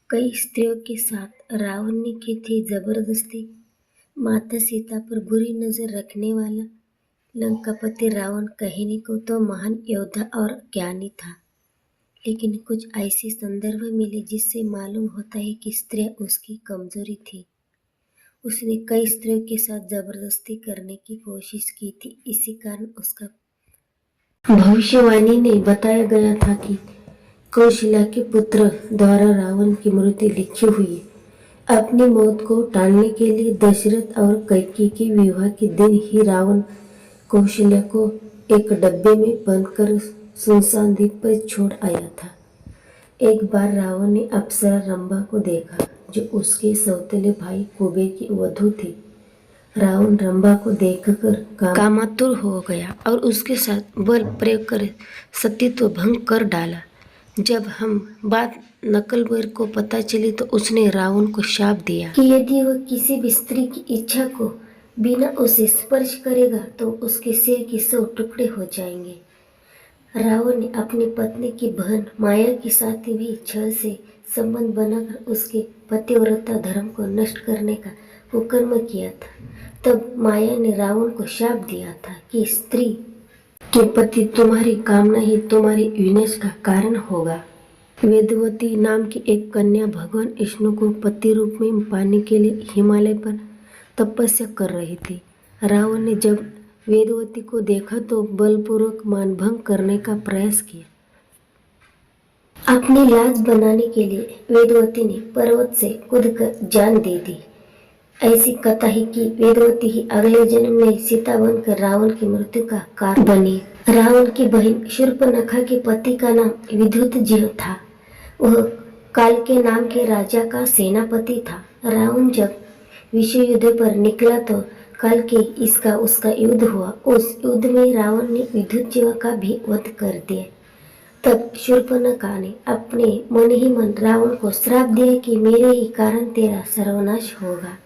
कई स्त्रियों के साथ रावण ने की थी जबरदस्ती। माता सीता पर बुरी नजर रखने वाला लंकापति रावण कहने को तो महान योद्धा और ज्ञानी था, लेकिन कुछ ऐसे संदर्भ मिले जिससे मालूम होता है कि स्त्रियां उसकी कमजोरी थी। उसने कई स्त्रियों के साथ जबरदस्ती करने की कोशिश की थी। इसी कारण उसका भविष्यवाणी में बताया गया था कि कौशल्या के पुत्र द्वारा रावण की मृत्यु लिखी हुई है। अपनी मौत को टालने के लिए दशरथ और कैकेयी के विवाह के दिन ही रावण कौशल्या को एक डब्बे में बंद कर सुनसान द्वीप पर छोड़ आया था। एक बार रावण ने अप्सरा रंभा को देखा, जो उसके सौतेले भाई कुबेर की वधू थी। रावण रंभा को देखकर कामातुर हो गया और उसके साथ बल प्रयोग कर सतीत्व भंग कर डाला। जब हम बात नकलबर को पता चली तो उसने रावण को शाप दिया कि यदि वह किसी भी स्त्री की इच्छा को बिना उसे स्पर्श करेगा तो उसके सिर के 100 टुकड़े हो जाएंगे। रावण ने अपनी पत्नी की बहन माया के साथ भी छल से संबंध बनाकर उसके पतिव्रता धर्म को नष्ट करने का हुक्म किया था। तब माया ने रावण को शाप दिया था कि स्त्री के पति तुम्हारी कामना ही तुम्हारे विनाश का कारण होगा। वेदवती नाम की एक कन्या भगवान विष्णु को पति रूप में पाने के लिए हिमालय पर तपस्या कर रही थी। रावण ने जब वेदवती को देखा तो बलपूर्वक मानभंग करने का प्रयास किया। अपनी लाज बनाने के लिए वेदवती ने पर्वत से कूदकर जान दे दी। ऐसी कथा है कि वेदवती ही अगले जन्म में सीता बनकर रावण की मृत्यु का कारण बनी। रावण की बहन शूर्पणखा के पति का नाम विद्युतजिह्व था। वह काल के नाम के राजा का सेनापति था। रावण जब विश्व युद्ध पर निकला तो काल के इसका उसका युद्ध हुआ। उस युद्ध में रावण ने विद्युतजिह्व का भी वध कर दिया। तब शूर्पणखा ने अपने मन ही मन रावण को श्राप दिया कि मेरे ही कारण तेरा सर्वनाश होगा।